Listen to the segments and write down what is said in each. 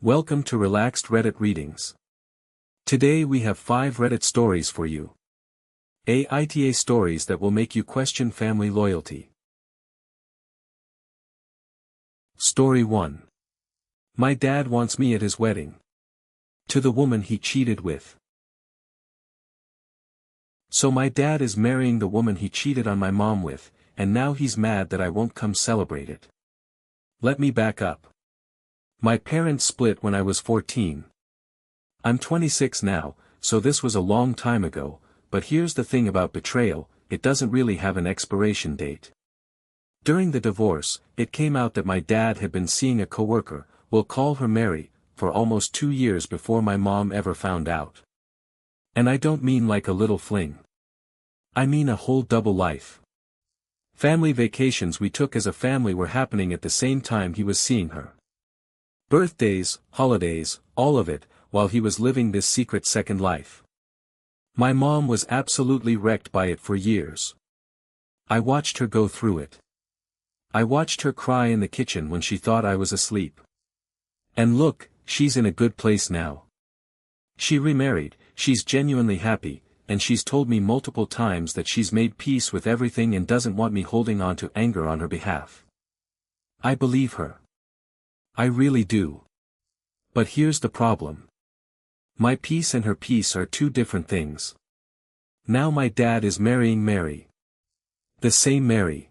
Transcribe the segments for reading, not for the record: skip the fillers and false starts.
Welcome to Relaxed Reddit Readings. Today we have 5 Reddit stories for you. AITA stories that will make you question family loyalty. Story 1. My dad wants me at his wedding. To the woman he cheated with. So my dad is marrying the woman he cheated on my mom with, and now he's mad that I won't come celebrate it. Let me back up. My parents split when I was 14. I'm 26 now, so this was a long time ago, but here's the thing about betrayal, it doesn't really have an expiration date. During the divorce, it came out that my dad had been seeing a coworker, we'll call her Mary, for almost 2 years before my mom ever found out. And I don't mean like a little fling. I mean a whole double life. Family vacations we took as a family were happening at the same time he was seeing her. Birthdays, holidays, all of it, while he was living this secret second life. My mom was absolutely wrecked by it for years. I watched her go through it. I watched her cry in the kitchen when she thought I was asleep. And look, she's in a good place now. She remarried, she's genuinely happy, and she's told me multiple times that she's made peace with everything and doesn't want me holding on to anger on her behalf. I believe her. I really do. But here's the problem. My peace and her peace are two different things. Now my dad is marrying Mary. The same Mary.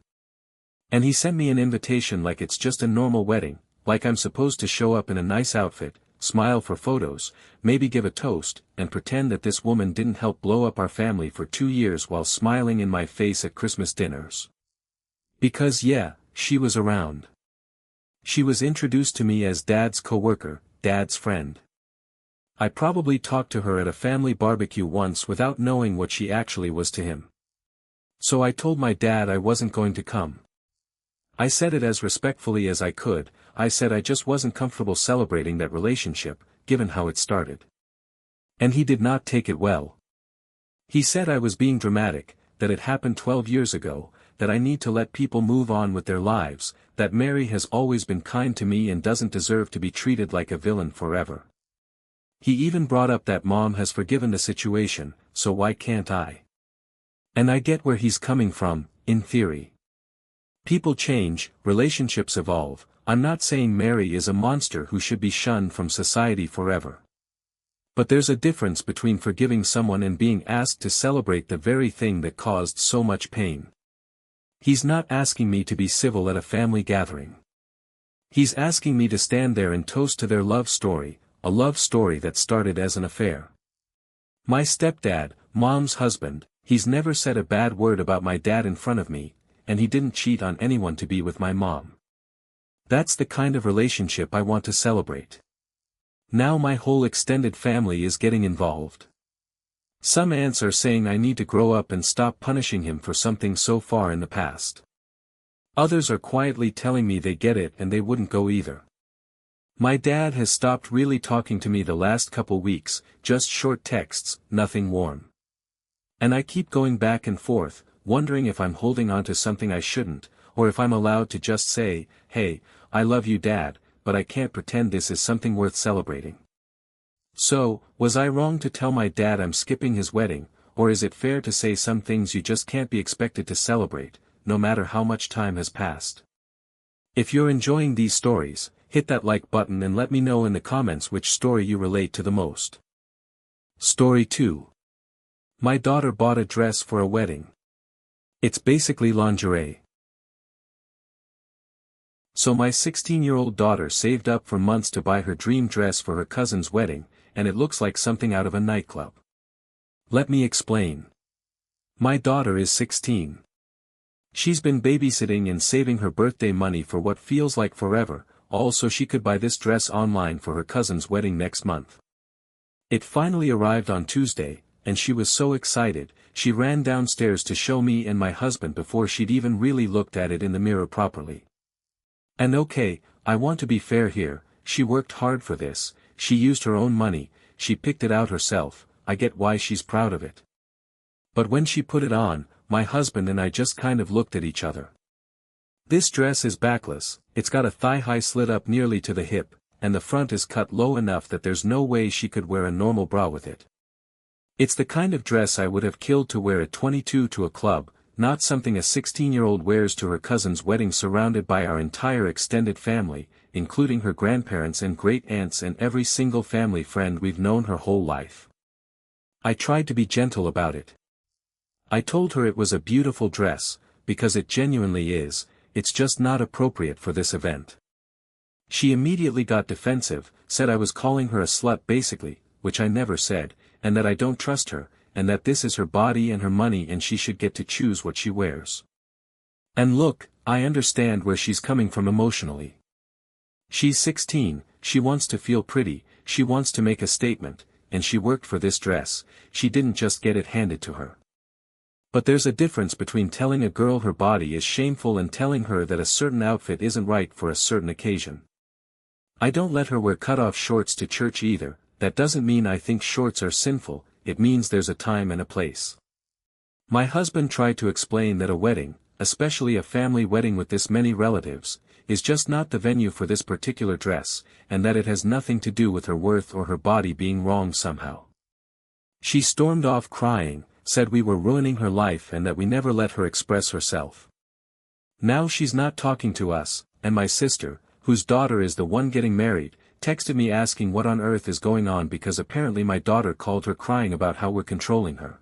And he sent me an invitation like it's just a normal wedding, like I'm supposed to show up in a nice outfit, smile for photos, maybe give a toast, and pretend that this woman didn't help blow up our family for 2 years while smiling in my face at Christmas dinners. Because yeah, she was around. She was introduced to me as Dad's coworker, Dad's friend. I probably talked to her at a family barbecue once without knowing what she actually was to him. So I told my dad I wasn't going to come. I said it as respectfully as I could, I said I just wasn't comfortable celebrating that relationship, given how it started. And he did not take it well. He said I was being dramatic, that it happened 12 years ago, that I need to let people move on with their lives, that Mary has always been kind to me and doesn't deserve to be treated like a villain forever. He even brought up that mom has forgiven the situation, so why can't I? And I get where he's coming from, in theory. People change, relationships evolve, I'm not saying Mary is a monster who should be shunned from society forever. But there's a difference between forgiving someone and being asked to celebrate the very thing that caused so much pain. He's not asking me to be civil at a family gathering. He's asking me to stand there and toast to their love story, a love story that started as an affair. My stepdad, Mom's husband, he's never said a bad word about my dad in front of me, and he didn't cheat on anyone to be with my mom. That's the kind of relationship I want to celebrate. Now my whole extended family is getting involved. Some aunts are saying I need to grow up and stop punishing him for something so far in the past. Others are quietly telling me they get it and they wouldn't go either. My dad has stopped really talking to me the last couple weeks, just short texts, nothing warm. And I keep going back and forth, wondering if I'm holding on to something I shouldn't, or if I'm allowed to just say, hey, I love you Dad, but I can't pretend this is something worth celebrating. So, was I wrong to tell my dad I'm skipping his wedding, or is it fair to say some things you just can't be expected to celebrate, no matter how much time has passed? If you're enjoying these stories, hit that like button and let me know in the comments which story you relate to the most. Story 2. My daughter bought a dress for a wedding. It's basically lingerie. So my 16-year-old daughter saved up for months to buy her dream dress for her cousin's wedding, and it looks like something out of a nightclub. Let me explain. My daughter is 16. She's been babysitting and saving her birthday money for what feels like forever, all so she could buy this dress online for her cousin's wedding next month. It finally arrived on Tuesday, and she was so excited, she ran downstairs to show me and my husband before she'd even really looked at it in the mirror properly. And okay, I want to be fair here, she worked hard for this, she used her own money, she picked it out herself, I get why she's proud of it. But when she put it on, my husband and I just kind of looked at each other. This dress is backless, it's got a thigh-high slit up nearly to the hip, and the front is cut low enough that there's no way she could wear a normal bra with it. It's the kind of dress I would have killed to wear at 22 to a club, not something a 16-year-old wears to her cousin's wedding surrounded by our entire extended family, including her grandparents and great-aunts and every single family friend we've known her whole life. I tried to be gentle about it. I told her it was a beautiful dress, because it genuinely is, it's just not appropriate for this event. She immediately got defensive, said I was calling her a slut basically, which I never said, and that I don't trust her, and that this is her body and her money and she should get to choose what she wears. And look, I understand where she's coming from emotionally. She's 16, she wants to feel pretty, she wants to make a statement, and she worked for this dress, she didn't just get it handed to her. But there's a difference between telling a girl her body is shameful and telling her that a certain outfit isn't right for a certain occasion. I don't let her wear cut-off shorts to church either. That doesn't mean I think shorts are sinful, it means there's a time and a place. My husband tried to explain that a wedding, especially a family wedding with this many relatives, is just not the venue for this particular dress, and that it has nothing to do with her worth or her body being wrong somehow. She stormed off crying, said we were ruining her life and that we never let her express herself. Now she's not talking to us, and my sister, whose daughter is the one getting married, texted me asking what on earth is going on because apparently my daughter called her crying about how we're controlling her.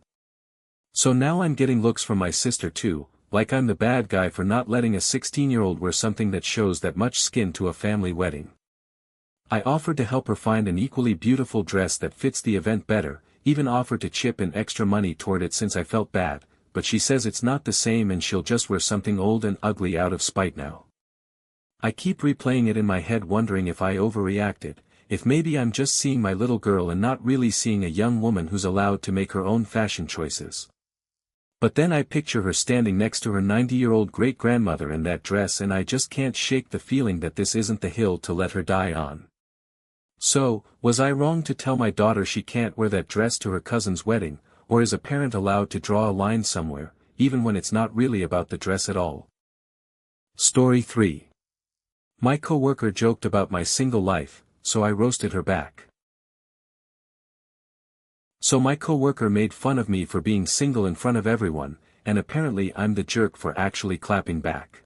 So now I'm getting looks from my sister too, like I'm the bad guy for not letting a 16-year-old wear something that shows that much skin to a family wedding. I offered to help her find an equally beautiful dress that fits the event better, even offered to chip in extra money toward it since I felt bad, but she says it's not the same and she'll just wear something old and ugly out of spite now. I keep replaying it in my head wondering if I overreacted, if maybe I'm just seeing my little girl and not really seeing a young woman who's allowed to make her own fashion choices. But then I picture her standing next to her 90-year-old great-grandmother in that dress and I just can't shake the feeling that this isn't the hill to let her die on. So, was I wrong to tell my daughter she can't wear that dress to her cousin's wedding, or is a parent allowed to draw a line somewhere, even when it's not really about the dress at all? Story 3. My coworker joked about my single life, so I roasted her back. So my coworker made fun of me for being single in front of everyone, and apparently I'm the jerk for actually clapping back.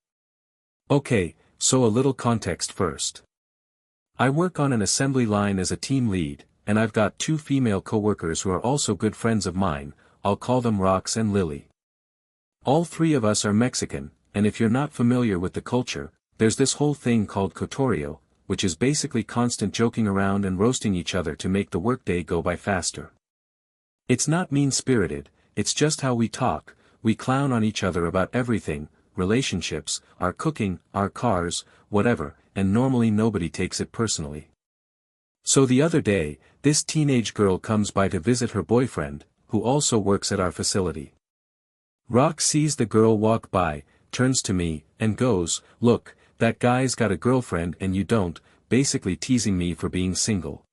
Okay, so a little context first. I work on an assembly line as a team lead, and I've got two female coworkers who are also good friends of mine, I'll call them Rox and Lily. All three of us are Mexican, and if you're not familiar with the culture, there's this whole thing called cotorreo, which is basically constant joking around and roasting each other to make the workday go by faster. It's not mean-spirited, it's just how we talk, we clown on each other about everything, relationships, our cooking, our cars, whatever, and normally nobody takes it personally. So the other day, this teenage girl comes by to visit her boyfriend, who also works at our facility. Rox sees the girl walk by, turns to me, and goes, "Look, that guy's got a girlfriend and you don't," basically teasing me for being single.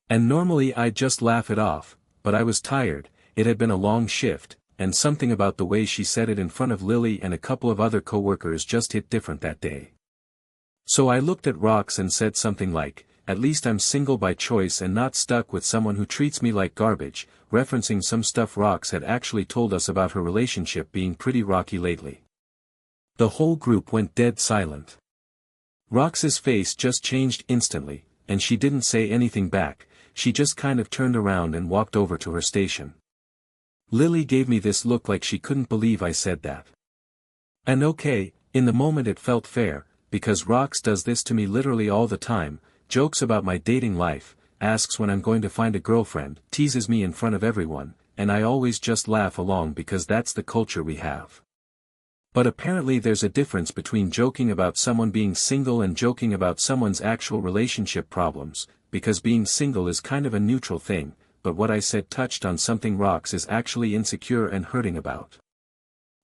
And normally I'd just laugh it off, but I was tired, it had been a long shift, and something about the way she said it in front of Lily and a couple of other coworkers just hit different that day. So I looked at Rox and said something like, "At least I'm single by choice and not stuck with someone who treats me like garbage," referencing some stuff Rox had actually told us about her relationship being pretty rocky lately. The whole group went dead silent. Rox's face just changed instantly, and she didn't say anything back, she just kind of turned around and walked over to her station. Lily gave me this look like she couldn't believe I said that. And okay, in the moment it felt fair, because Rox does this to me literally all the time, jokes about my dating life, asks when I'm going to find a girlfriend, teases me in front of everyone, and I always just laugh along because that's the culture we have. But apparently there's a difference between joking about someone being single and joking about someone's actual relationship problems, because being single is kind of a neutral thing, but what I said touched on something Rox is actually insecure and hurting about.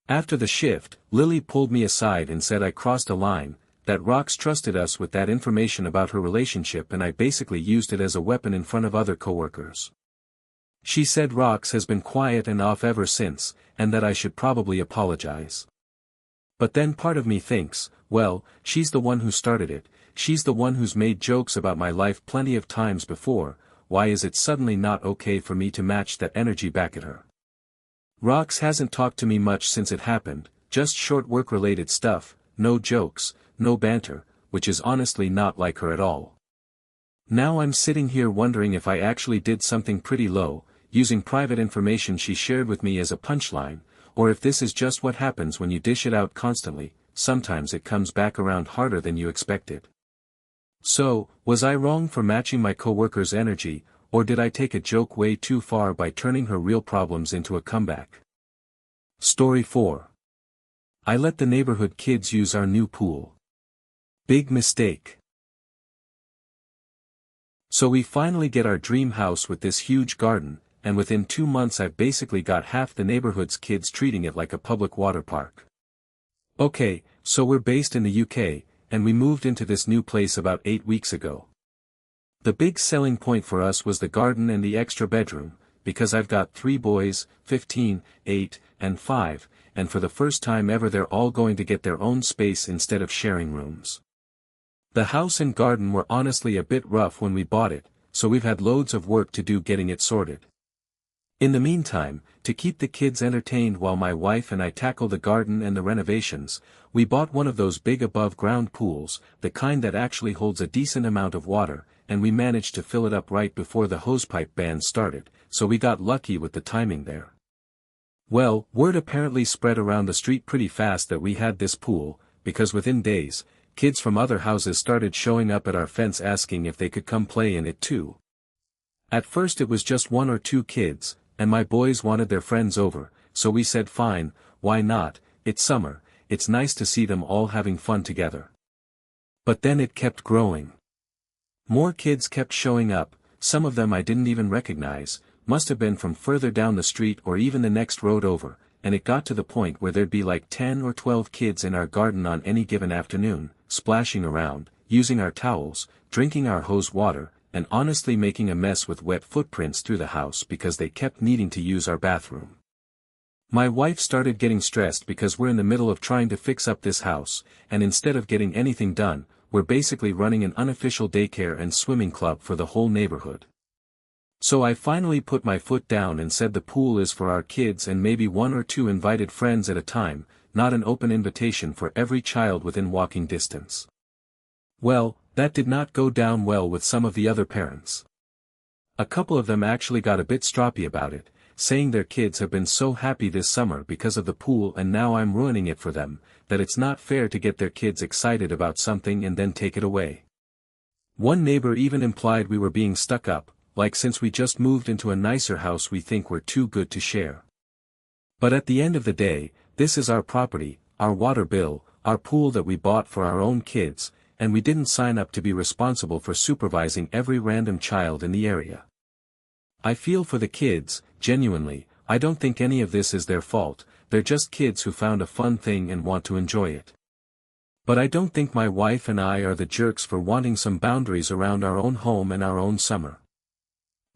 After the shift, Lily pulled me aside and said I crossed a line, that Rox trusted us with that information about her relationship and I basically used it as a weapon in front of other coworkers. She said Rox has been quiet and off ever since, and that I should probably apologize. But then part of me thinks, well, she's the one who started it, she's the one who's made jokes about my life plenty of times before. Why is it suddenly not okay for me to match that energy back at her? Rox hasn't talked to me much since it happened, just short work-related stuff, no jokes, no banter, which is honestly not like her at all. Now I'm sitting here wondering if I actually did something pretty low, using private information she shared with me as a punchline, or if this is just what happens when you dish it out constantly. Sometimes it comes back around harder than you expected. So, was I wrong for matching my coworker's energy, or did I take a joke way too far by turning her real problems into a comeback? Story 4. I let the neighborhood kids use our new pool. Big mistake. So we finally get our dream house with this huge garden, and within 2 months I've basically got half the neighborhood's kids treating it like a public water park. Okay, so we're based in the UK, and we moved into this new place about 8 weeks ago. The big selling point for us was the garden and the extra bedroom, because I've got 3 boys, 15, 8, and 5, and for the first time ever they're all going to get their own space instead of sharing rooms. The house and garden were honestly a bit rough when we bought it, so we've had loads of work to do getting it sorted. In the meantime, to keep the kids entertained while my wife and I tackle the garden and the renovations, we bought one of those big above-ground pools, the kind that actually holds a decent amount of water, and we managed to fill it up right before the hosepipe ban started, so we got lucky with the timing there. Well, word apparently spread around the street pretty fast that we had this pool, because within days, kids from other houses started showing up at our fence asking if they could come play in it too. At first it was just 1 or 2 kids, and my boys wanted their friends over, so we said fine, why not, it's summer, it's nice to see them all having fun together. But then it kept growing. More kids kept showing up, some of them I didn't even recognize, must have been from further down the street or even the next road over, and it got to the point where there'd be like 10 or 12 kids in our garden on any given afternoon, splashing around, using our towels, drinking our hose water, and honestly making a mess with wet footprints through the house because they kept needing to use our bathroom. My wife started getting stressed because we're in the middle of trying to fix up this house, and instead of getting anything done, we're basically running an unofficial daycare and swimming club for the whole neighborhood. So I finally put my foot down and said the pool is for our kids and maybe 1 or 2 invited friends at a time, not an open invitation for every child within walking distance. Well, that did not go down well with some of the other parents. A couple of them actually got a bit stroppy about it, saying their kids have been so happy this summer because of the pool and now I'm ruining it for them, that it's not fair to get their kids excited about something and then take it away. One neighbor even implied we were being stuck up, like since we just moved into a nicer house we think we're too good to share. But at the end of the day, this is our property, our water bill, our pool that we bought for our own kids, and we didn't sign up to be responsible for supervising every random child in the area. I feel for the kids, genuinely, I don't think any of this is their fault, they're just kids who found a fun thing and want to enjoy it. But I don't think my wife and I are the jerks for wanting some boundaries around our own home and our own summer.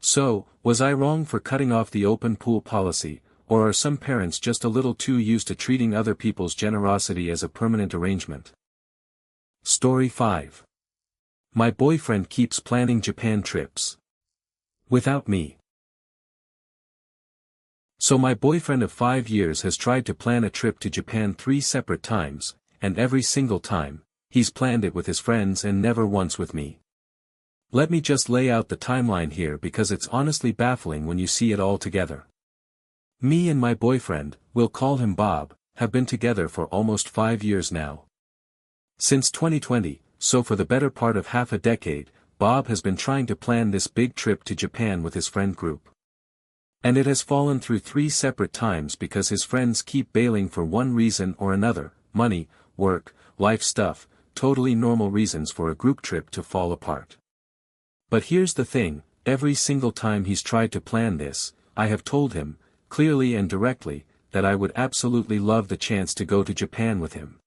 So, was I wrong for cutting off the open pool policy, or are some parents just a little too used to treating other people's generosity as a permanent arrangement? Story 5. My boyfriend keeps planning Japan trips. Without me. So my boyfriend of 5 years has tried to plan a trip to Japan 3 separate times, and every single time, he's planned it with his friends and never once with me. Let me just lay out the timeline here because it's honestly baffling when you see it all together. Me and my boyfriend, we'll call him Bob, have been together for almost 5 years now. Since 2020, so for the better part of half a decade, Bob has been trying to plan this big trip to Japan with his friend group. And it has fallen through 3 separate times because his friends keep bailing for one reason or another, money, work, life stuff, totally normal reasons for a group trip to fall apart. But here's the thing, every single time he's tried to plan this, I have told him, clearly and directly, that I would absolutely love the chance to go to Japan with him.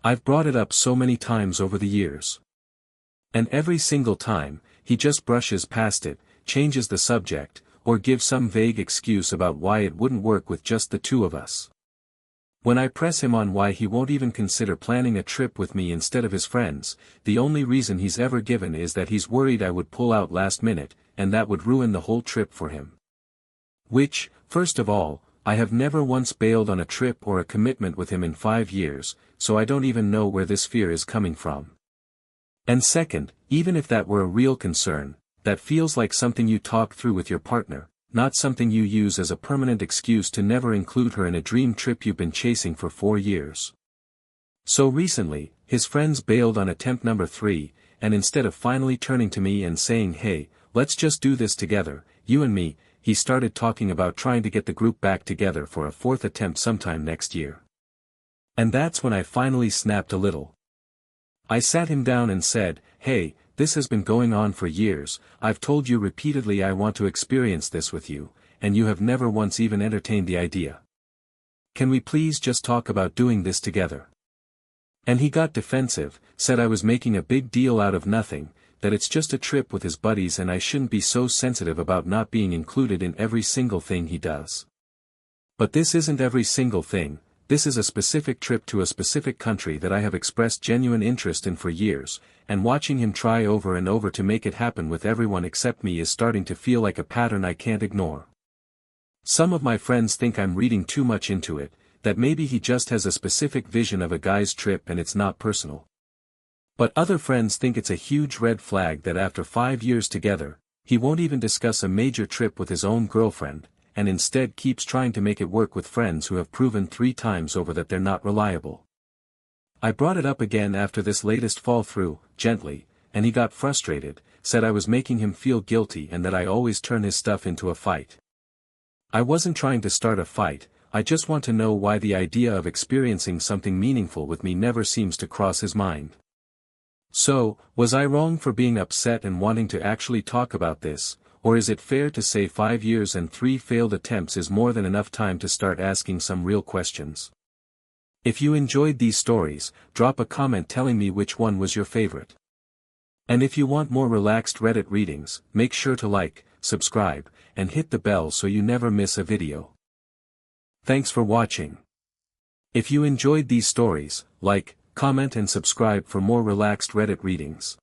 I've brought it up so many times over the years. And every single time, he just brushes past it, changes the subject, or gives some vague excuse about why it wouldn't work with just the 2 of us. When I press him on why he won't even consider planning a trip with me instead of his friends, the only reason he's ever given is that he's worried I would pull out last minute, and that would ruin the whole trip for him. Which, first of all, I have never once bailed on a trip or a commitment with him in 5 years, so I don't even know where this fear is coming from. And second, even if that were a real concern, that feels like something you talk through with your partner, not something you use as a permanent excuse to never include her in a dream trip you've been chasing for 4 years. So recently, his friends bailed on attempt number 3, and instead of finally turning to me and saying, "Hey, let's just do this together, you and me," he started talking about trying to get the group back together for a 4th attempt sometime next year. And that's when I finally snapped a little. I sat him down and said, "Hey, this has been going on for years, I've told you repeatedly I want to experience this with you, and you have never once even entertained the idea. Can we please just talk about doing this together?" And he got defensive, said I was making a big deal out of nothing, that it's just a trip with his buddies and I shouldn't be so sensitive about not being included in every single thing he does. But this isn't every single thing. This is a specific trip to a specific country that I have expressed genuine interest in for years, and watching him try over and over to make it happen with everyone except me is starting to feel like a pattern I can't ignore. Some of my friends think I'm reading too much into it, that maybe he just has a specific vision of a guy's trip and it's not personal. But other friends think it's a huge red flag that after 5 years together, he won't even discuss a major trip with his own girlfriend, and instead keeps trying to make it work with friends who have proven 3 times over that they're not reliable. I brought it up again after this latest fall through, gently, and he got frustrated, said I was making him feel guilty and that I always turn his stuff into a fight. I wasn't trying to start a fight, I just want to know why the idea of experiencing something meaningful with me never seems to cross his mind. So, was I wrong for being upset and wanting to actually talk about this? Or is it fair to say 5 years and 3 failed attempts is more than enough time to start asking some real questions? If you enjoyed these stories, drop a comment telling me which one was your favorite. And if you want more relaxed Reddit readings, make sure to like, subscribe, and hit the bell so you never miss a video. Thanks for watching. If you enjoyed these stories, like, comment and subscribe for more relaxed Reddit readings.